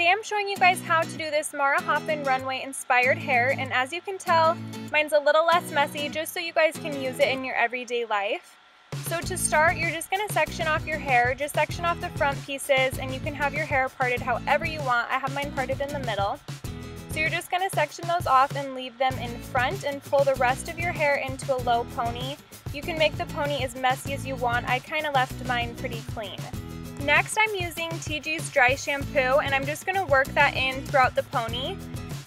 Today I'm showing you guys how to do this Hoffman runway inspired hair, and as you can tell, mine's a little less messy just so you guys can use it in your everyday life. So to start, you're just going to section off your hair, just section off the front pieces, and you can have your hair parted however you want. I have mine parted in the middle. So you're just going to section those off and leave them in front and pull the rest of your hair into a low pony. You can make the pony as messy as you want. I kind of left mine pretty clean. Next, I'm using TG's dry shampoo, and I'm just going to work that in throughout the pony.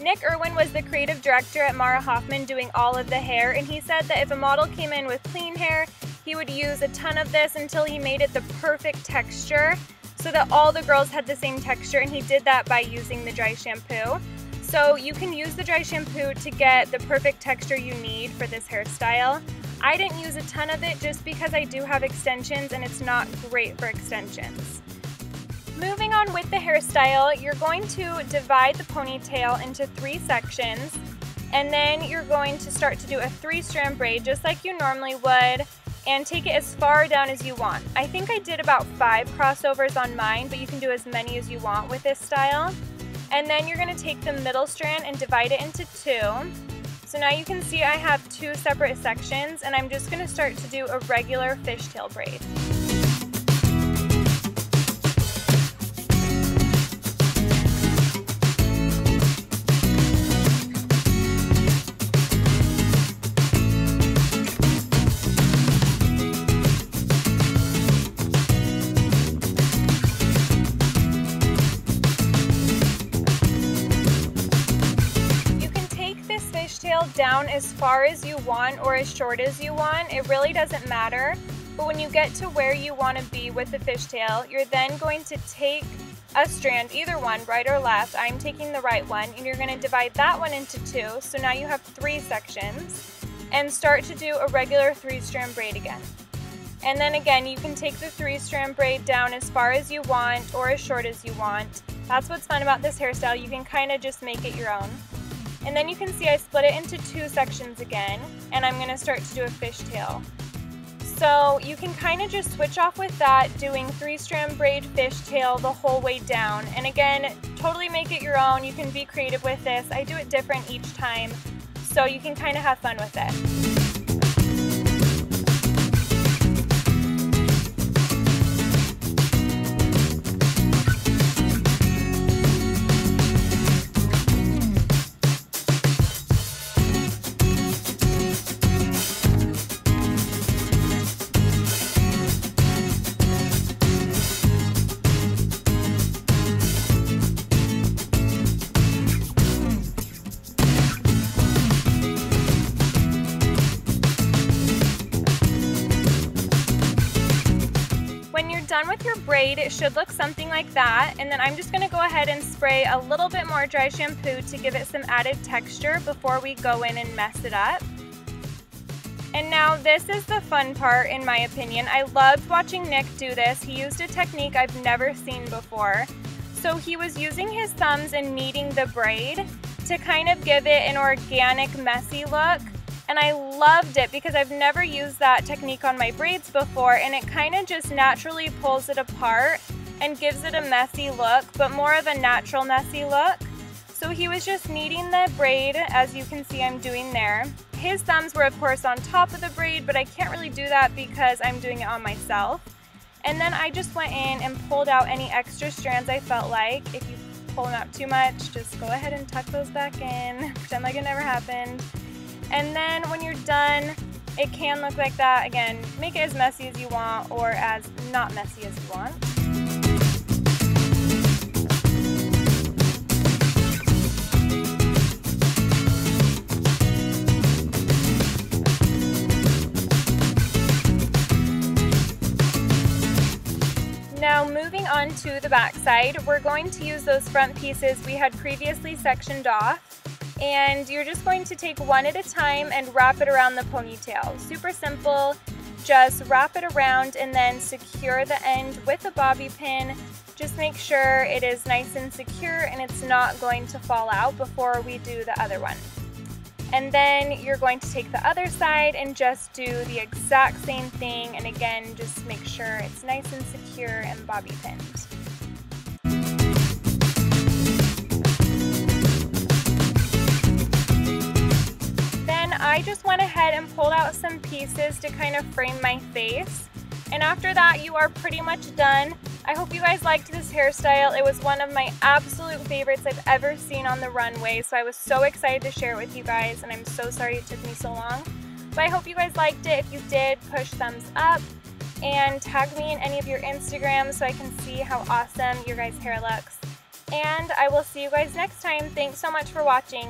Nick Irwin was the creative director at Hoffman doing all of the hair, and he said that if a model came in with clean hair, he would use a ton of this until he made it the perfect texture so that all the girls had the same texture, and he did that by using the dry shampoo. So you can use the dry shampoo to get the perfect texture you need for this hairstyle. I didn't use a ton of it just because I do have extensions and it's not great for extensions. Moving on with the hairstyle, you're going to divide the ponytail into 3 sections, and then you're going to start to do a 3-strand braid just like you normally would, and take it as far down as you want. I think I did about 5 crossovers on mine, but you can do as many as you want with this style. And then you're going to take the middle strand and divide it into 2. So now you can see I have 2 separate sections, and I'm just going to start to do a regular fishtail braid. Down as far as you want or as short as you want. It really doesn't matter. But when you get to where you want to be with the fishtail, you're then going to take a strand, either one, right or left. I'm taking the right one, and you're going to divide that one into 2. So now you have 3 sections, and start to do a regular 3-strand braid again. And then again, you can take the 3-strand braid down as far as you want or as short as you want. That's what's fun about this hairstyle. You can kind of just make it your own. And then you can see I split it into 2 sections again, and I'm going to start to do a fishtail. So you can kind of just switch off with that, doing 3-strand braid fishtail the whole way down. And again, totally make it your own. You can be creative with this. I do it different each time, so you can kind of have fun with it. Done with your braid, it should look something like that, and then I'm just going to go ahead and spray a little bit more dry shampoo to give it some added texture before we go in and mess it up. And now this is the fun part, in my opinion. I loved watching Nick do this. He used a technique I've never seen before. So he was using his thumbs and kneading the braid to kind of give it an organic, messy look. And I loved it because I've never used that technique on my braids before, and it kind of just naturally pulls it apart and gives it a messy look, but more of a natural messy look. So he was just kneading the braid, as you can see I'm doing there. His thumbs were of course on top of the braid, but I can't really do that because I'm doing it on myself. And then I just went in and pulled out any extra strands I felt like. If you pull them out too much, just go ahead and tuck those back in, pretend like it never happened. And then when you're done, it can look like that. Again, make it as messy as you want or as not messy as you want. Now moving on to the back side, we're going to use those front pieces we had previously sectioned off. And you're just going to take one at a time and wrap it around the ponytail. Super simple, just wrap it around and then secure the end with a bobby pin. Just make sure it is nice and secure and it's not going to fall out before we do the other one. And then you're going to take the other side and just do the exact same thing, and again, just make sure it's nice and secure and bobby pinned. I just went ahead and pulled out some pieces to kind of frame my face. And after that, you are pretty much done. I hope you guys liked this hairstyle. It was one of my absolute favorites I've ever seen on the runway, so I was so excited to share it with you guys, and I'm so sorry it took me so long. But I hope you guys liked it. If you did, push thumbs up and tag me in any of your Instagrams so I can see how awesome your guys' hair looks. And I will see you guys next time. Thanks so much for watching.